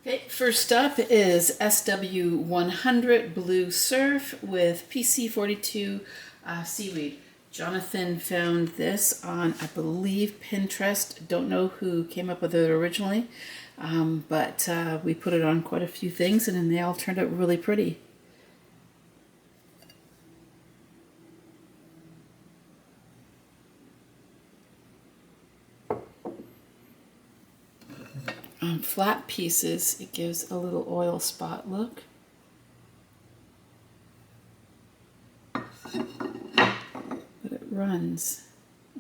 Okay, first up is SW100 Blue Surf with PC42 seaweed. Jonathan found this on, I believe, Pinterest. Don't know who came up with it originally, but we put it on quite a few things and then they all turned out really pretty. On flat pieces, it gives a little oil spot look. But it runs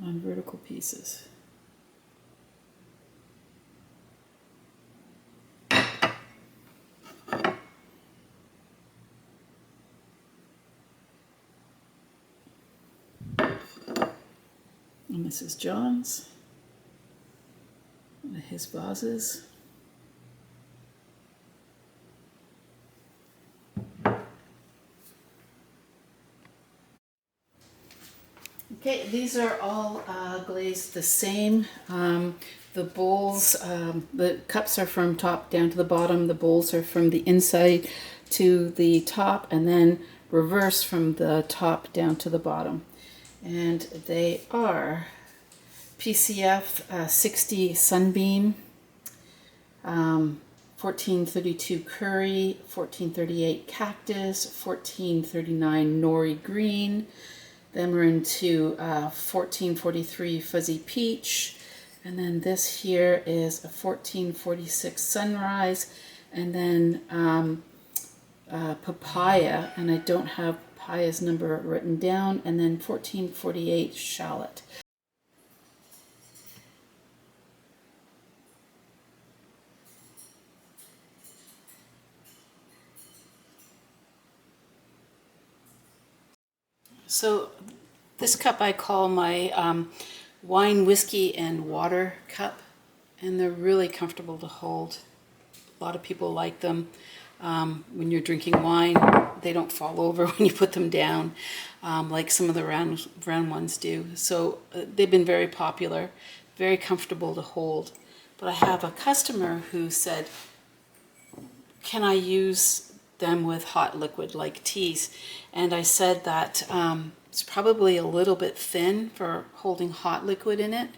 on vertical pieces. And this is John's, one of his vases. Okay, these are all glazed the same. The bowls, the cups are from top down to the bottom. The bowls are from the inside to the top, and then reverse from the top down to the bottom. And they are PCF 60 Sunbeam, 1432 Curry, 1438 Cactus, 1439 Nori Green. Then we're into 1443 Fuzzy Peach. And then this here is a 1446 Sunrise. And then Papaya, and I don't have Papaya's number written down. And then 1448 Shallot. So this cup I call my wine, whiskey, and water cup, and they're really comfortable to hold. A lot of people like them. When you're drinking wine, they don't fall over when you put them down, like some of the round ones do. So they've been very popular, very comfortable to hold. But I have a customer who said, can I use them with hot liquid like teas? And I said that it's probably a little bit thin for holding hot liquid in it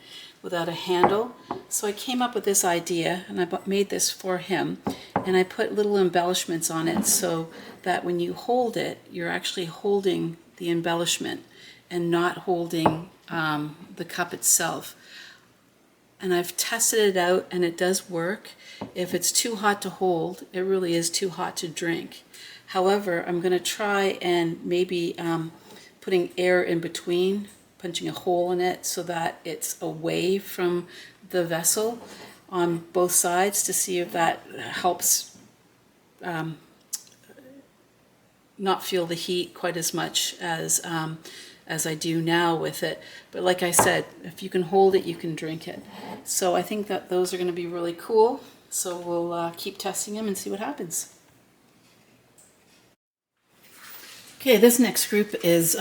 without a handle. So I came up with this idea, and I made this for him, and I put little embellishments on it so that when you hold it, you're actually holding the embellishment and not holding the cup itself. And I've tested it out, and it does work. If it's too hot to hold, it really is too hot to drink. However, I'm going to try and maybe putting air in between, punching a hole in it so that it's away from the vessel on both sides to see if that helps not feel the heat quite as much as I do now with it. But like I said, if you can hold it, you can drink it. So I think that those are going to be really cool. So we'll keep testing them and see what happens. Okay, this next group is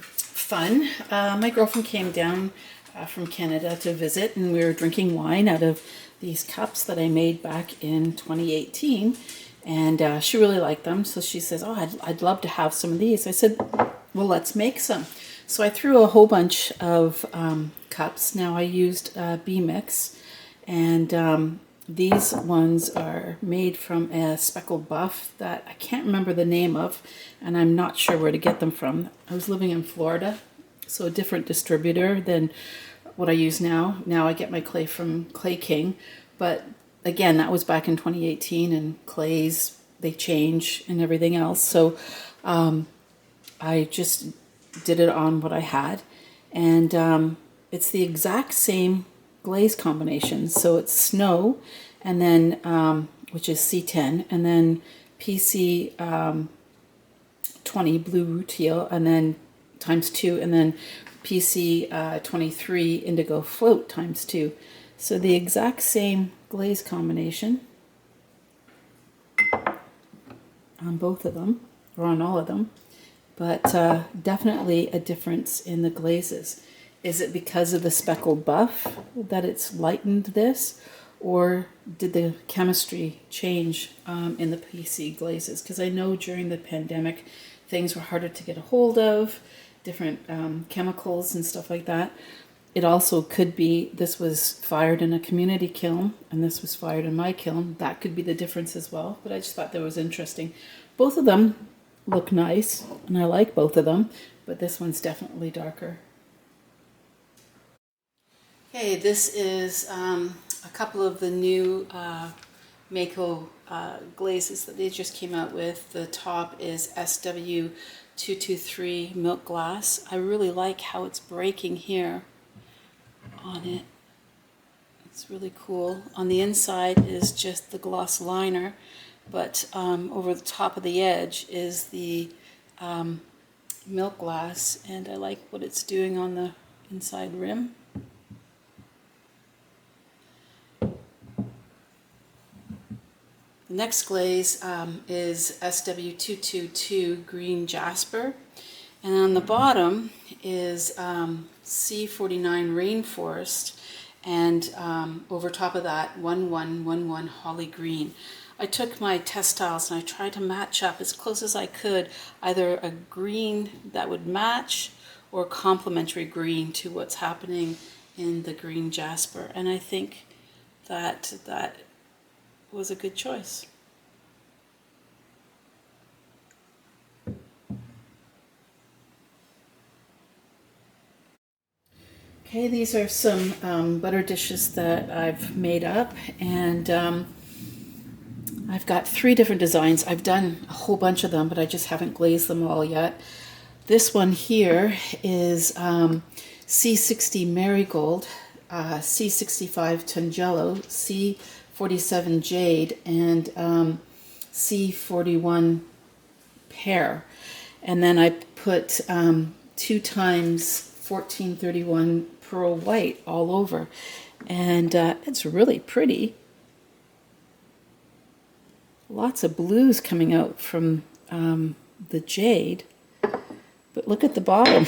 fun. My girlfriend came down from Canada to visit, and we were drinking wine out of these cups that I made back in 2018. And she really liked them, so she says, oh, I'd love to have some of these. I said, well, let's make some. So I threw a whole bunch of cups. Now I used B-Mix, and these ones are made from a speckled buff that I can't remember the name of, and I'm not sure where to get them from. I was living in Florida, so a different distributor than what I use now. Now I get my clay from Clay King, but again, that was back in 2018, and clays, they change and everything else. So I just did it on what I had, and it's the exact same glaze combination. So it's snow, and then which is C10, and then PC 20 blue rutile, and then ×2, and then PC 23 indigo float ×2. So the exact same glaze combination on both of them, or on all of them, but definitely a difference in the glazes. Is it because of the speckled buff that it's lightened this, or did the chemistry change in the PC glazes? Because I know during the pandemic, things were harder to get a hold of, different chemicals and stuff like that. It also could be this was fired in a community kiln and this was fired in my kiln. That could be the difference as well. But I just thought that was interesting. Both of them look nice and I like both of them, but this one's definitely darker. Okay, this is a couple of the new mayco glazes that they just came out with. The top is SW223 milk glass. I really like how it's breaking here on it. It's really cool. On the inside is just the gloss liner, but over the top of the edge is the milk glass, and I like what it's doing on the inside rim. The next glaze is SW222 green jasper, and on the bottom is C49 rainforest, and over top of that 1111 holly green. I took my test tiles and I tried to match up as close as I could, either a green that would match or complementary green to what's happening in the green jasper, and I think that was a good choice. Okay, these are some butter dishes that I've made up, and I've got 3 different designs. I've done a whole bunch of them, but I just haven't glazed them all yet. This one here is C60 marigold, C65 tangelo, C47 jade, and C41 pear. And then I put 2 times 1431 pearl white all over, and it's really pretty. Lots of blues coming out from the jade, but look at the bottom.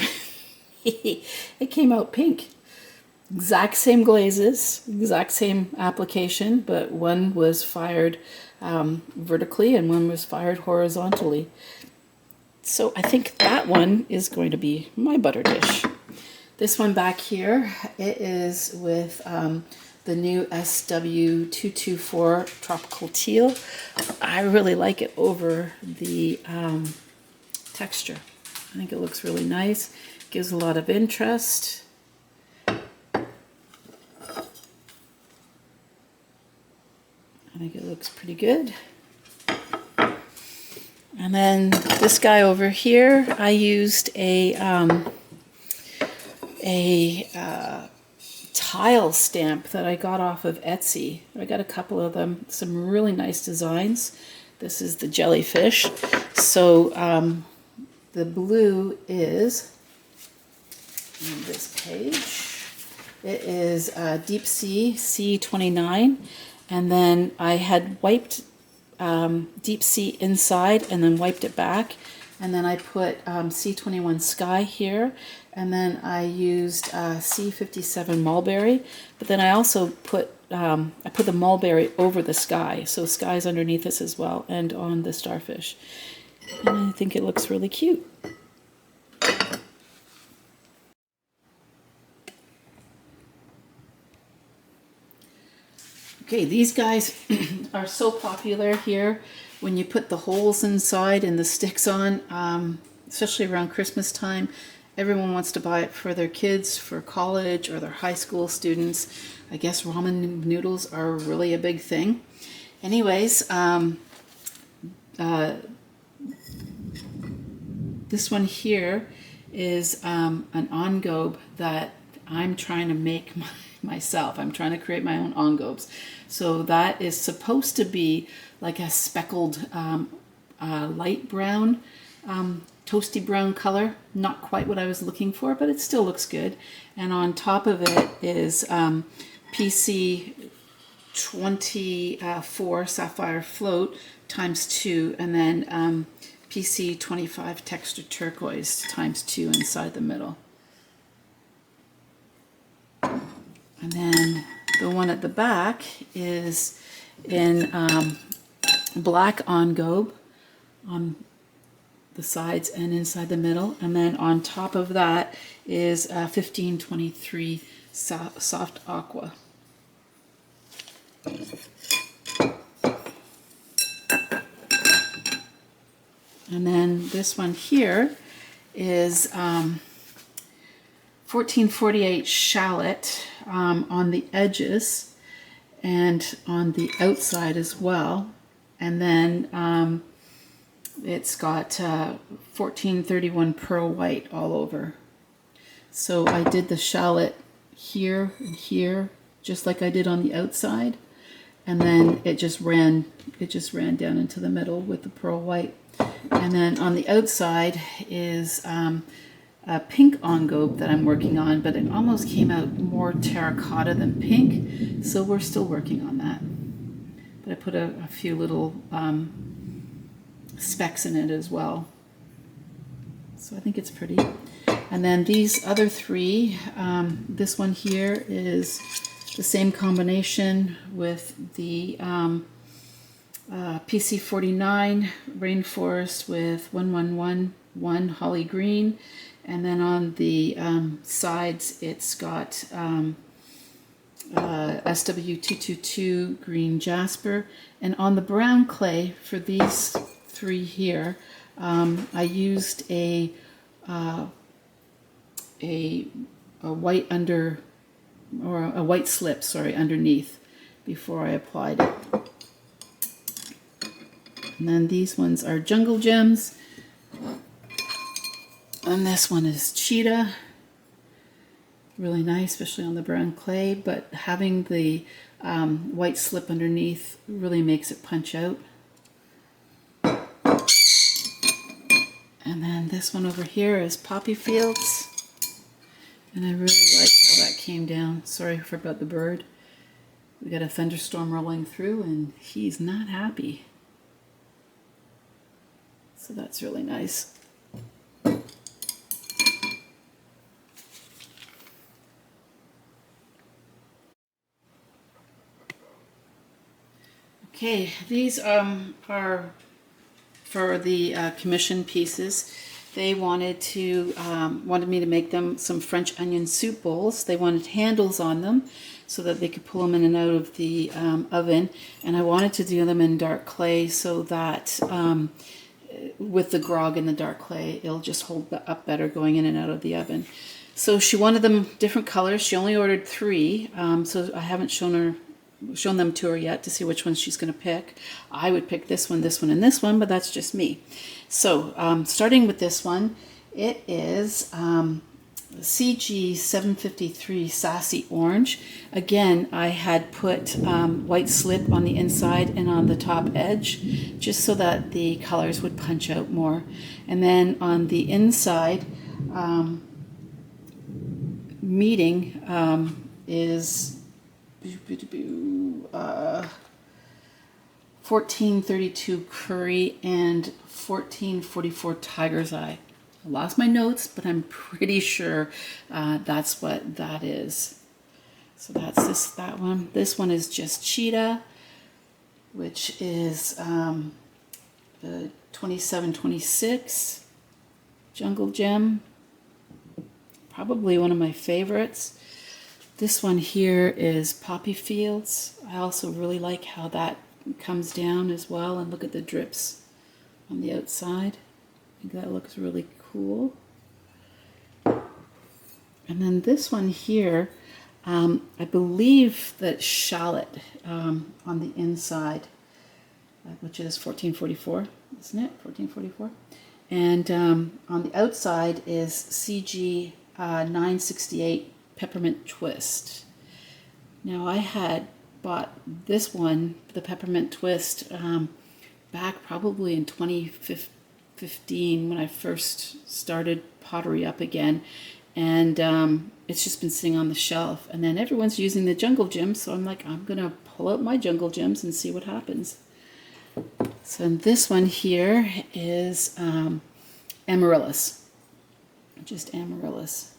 It came out pink. Exact same glazes, exact same application, but one was fired vertically and one was fired horizontally. So I think that one is going to be my butter dish. This one back here, it is with the new SW224 Tropical Teal. I really like it over the texture. I think it looks really nice. Gives a lot of interest. I think it looks pretty good. And then this guy over here, I used a tile stamp that I got off of Etsy. I got a couple of them, some really nice designs. This is the jellyfish. So the blue is on this page. It is Deep Sea C29, and then I had wiped Deep Sea inside and then wiped it back, and then I put C21 Sky here, and then I used C57 Mulberry, but then I also put the mulberry over the sky, so sky's underneath this as well, and on the starfish, and I think it looks really cute. Okay, these guys are so popular here when you put the holes inside and the sticks on, especially around Christmas time. Everyone wants to buy it for their kids, for college, or their high school students. I guess ramen noodles are really a big thing. Anyways, this one here is an engobe that I'm trying to make myself. I'm trying to create my own engobes. So that is supposed to be like a speckled light brown, toasty brown color. Not quite what I was looking for, but it still looks good. And on top of it is PC 24 Sapphire Float ×2, and then PC 25 Texture Turquoise ×2 inside the middle. And then the one at the back is in black engobe on the sides and inside the middle, and then on top of that is 1523 soft aqua. And then this one here is 1448 shallot on the edges and on the outside as well. And then it's got 1431 pearl white all over. So I did the shallot here and here, just like I did on the outside. And then it just ran down into the middle with the pearl white. And then on the outside is a pink engobe that I'm working on, but it almost came out more terracotta than pink, so we're still working on that. But I put a few little specks in it as well. So I think it's pretty. And then these other three, this one here is the same combination with the PC49 Rainforest with 1111 Holly Green, and then on the sides it's got SW222 Green Jasper, and on the brown clay for these three here I used a white a white slip, sorry, underneath before I applied it. And then these ones are Jungle Gems. And this one is Cheetah. Really nice, especially on the brown clay, but having the white slip underneath really makes it punch out. And then this one over here is Poppy Fields. And I really like how that came down. Sorry about the bird. We got a thunderstorm rolling through and he's not happy. So that's really nice. Okay, these are for the commission pieces. They wanted me to make them some French onion soup bowls. They wanted handles on them so that they could pull them in and out of the oven. And I wanted to do them in dark clay so that with the grog in the dark clay, it'll just hold up better going in and out of the oven. So she wanted them different colors. She only ordered 3, so I haven't shown them to her yet to see which one she's going to pick. I would pick this one, and this one, but that's just me. So starting with this one, it is CG 753 Sassy Orange. Again, I had put white slip on the inside and on the top edge, just so that the colors would punch out more. And then on the inside, meeting is 1432 Curry and 1444 Tiger's Eye. I lost my notes, but I'm pretty sure that's what that is. So that's that one. This one is just Cheetah, which is 2726 Jungle Gem. Probably one of my favorites. This one here is Poppy Fields. I also really like how that comes down as well, and look at the drips on the outside. I think that looks really cool. And then this one here, I believe that shallot on the inside, which is 1444, isn't it? 1444. And on the outside is CG 968 Peppermint Twist. Now I had bought this one, the Peppermint Twist, back probably in 2015 when I first started pottery up again, and it's just been sitting on the shelf. And then everyone's using the Jungle Gems, so I'm like, I'm gonna pull out my Jungle Gems and see what happens. So this one here is Amaryllis, just Amaryllis.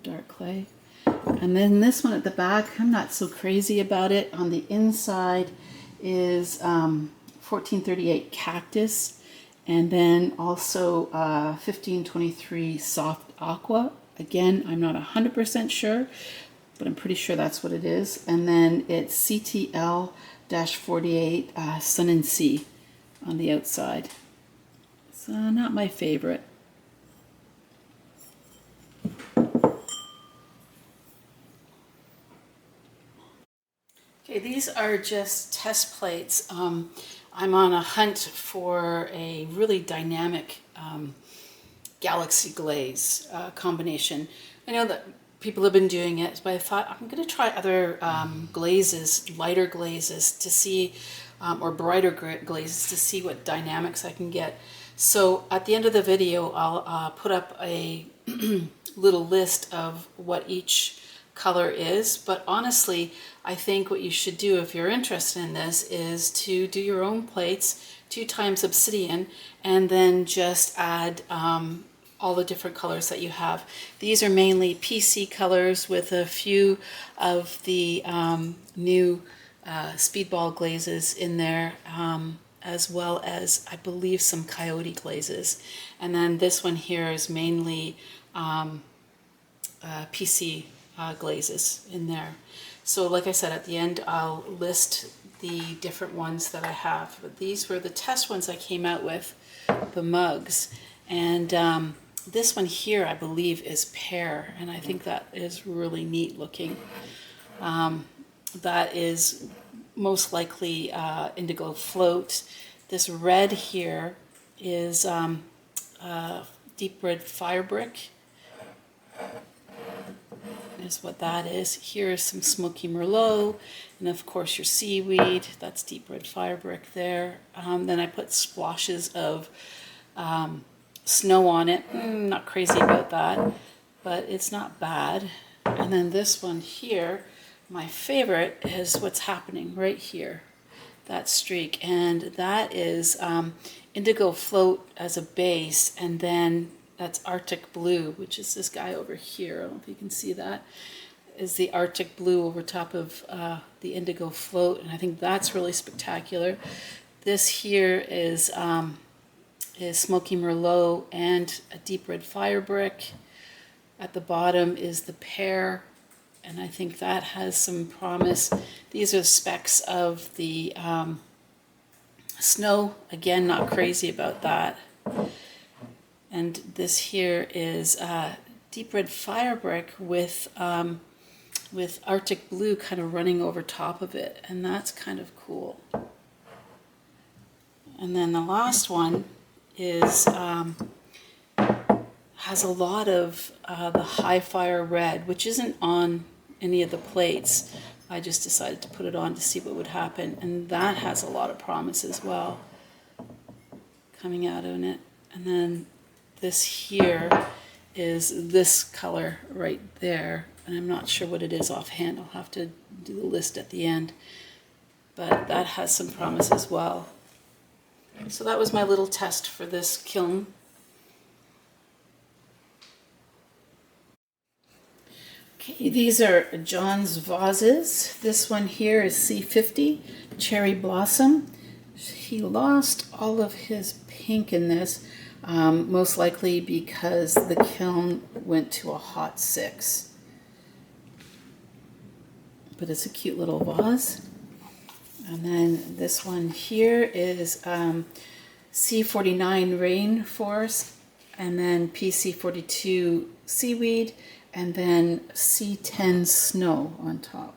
Dark clay. And then this one at the back, I'm not so crazy about it. On the inside is 1438 cactus, and then also 1523 soft aqua. Again, I'm not 100% sure, but I'm pretty sure that's what it is. And then it's CTL-48 sun and sea on the outside. So not my favorite. Okay, these are just test plates. I'm on a hunt for a really dynamic galaxy glaze combination. I know that people have been doing it, but I thought I'm going to try other glazes, lighter glazes to see, or brighter glazes to see what dynamics I can get. So at the end of the video, I'll put up a little list of what each color is, but honestly, I think what you should do if you're interested in this is to do your own plates, 2 times obsidian, and then just add all the different colors that you have. These are mainly PC colors with a few of the new speedball glazes in there, as well as I believe some coyote glazes. And then this one here is mainly PC glazes in there. So like I said, at the end I'll list the different ones that I have. But these were the test ones I came out with, the mugs. And this one here I believe is pear, and I think that is really neat looking. That is most likely indigo float. This red here is deep red fire brick, is what that is. Here is some smoky merlot, and of course your seaweed, that's deep red fire brick there. Then I put splotches of snow on it. Not crazy about that, but it's not bad. And then this one here, my favorite is what's happening right here, that streak, and that is indigo float as a base, and then that's Arctic blue, which is this guy over here. I don't know if you can see that, is the Arctic blue over top of the indigo float, and I think that's really spectacular. This here is smoky merlot and a deep red fire brick. At the bottom is the pear, and I think that has some promise. These are specks of the snow. Again, not crazy about that. And this here is deep red fire brick with Arctic blue kind of running over top of it, and that's kind of cool. And then the last one is has a lot of the high fire red, which isn't on any of the plates. I just decided to put it on to see what would happen, and that has a lot of promise as well coming out in it. And then this here is this color right there, and I'm not sure what it is offhand. I'll have to do the list at the end, but that has some promise as well. So that was my little test for this kiln. Okay, these are John's vases. This one here is C50, Cherry Blossom. He lost all of his pink in this, most likely because the kiln went to a hot 6. But it's a cute little vase. And then this one here is C49 Rainforest, and then PC42 Seaweed, and then C10 Snow on top.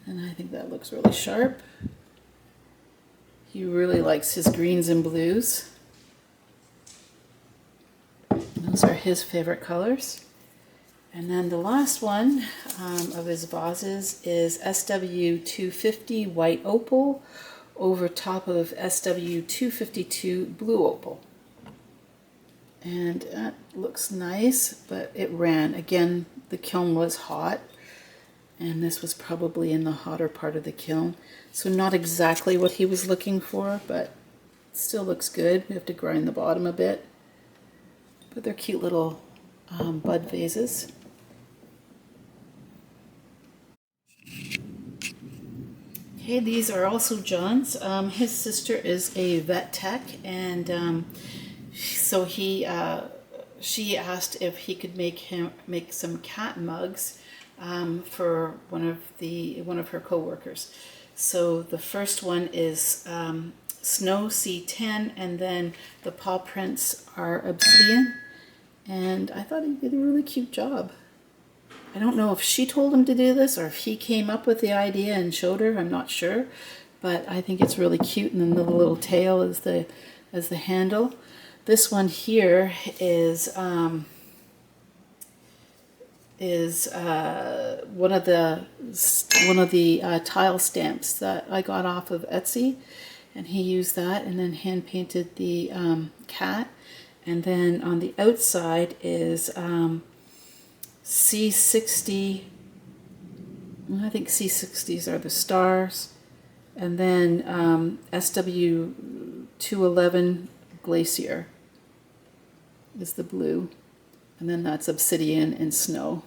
And I think that looks really sharp. He really likes his greens and blues. Those are his favorite colors. And then the last one of his vases is SW250 White Opal over top of SW252 Blue Opal. And that looks nice, but it ran. Again, the kiln was hot, and this was probably in the hotter part of the kiln. So not exactly what he was looking for, but it still looks good. We have to grind the bottom a bit. But they're cute little bud vases. Okay, these are also John's. His sister is a vet tech, and so she asked if he could make some cat mugs for one of her coworkers. So the first one is Snow C10, and then the paw prints are obsidian. And I thought he did a really cute job. I don't know if she told him to do this or if he came up with the idea and showed her. I'm not sure, but I think it's really cute. And then the little tail is the handle. This one here is one of the tile stamps that I got off of Etsy, and he used that and then hand painted the cat. And then on the outside is C60, I think C60s are the stars, and then SW211 Glacier is the blue, and then that's obsidian and snow.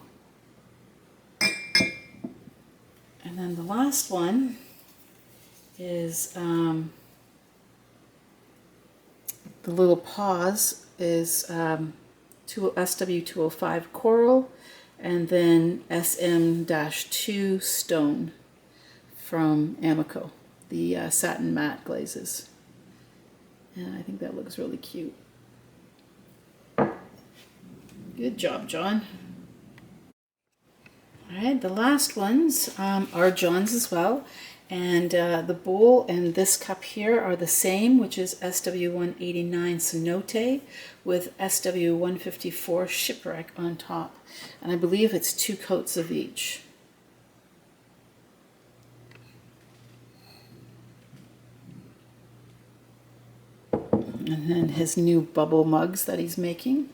And then the last one is the little paws is SW205 coral, and then SM-2 stone from Amaco, the satin matte glazes. And I think that looks really cute. Good job, John. All right, the last ones are John's as well. And the bowl and this cup here are the same, which is SW189 Cenote with SW154 Shipwreck on top. And I believe it's 2 coats of each. And then his new bubble mugs that he's making.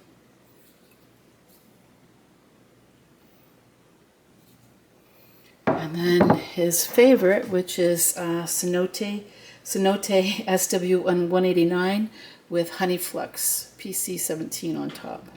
And then his favorite, which is Cenote SW189 with Honey Flux PC17 on top.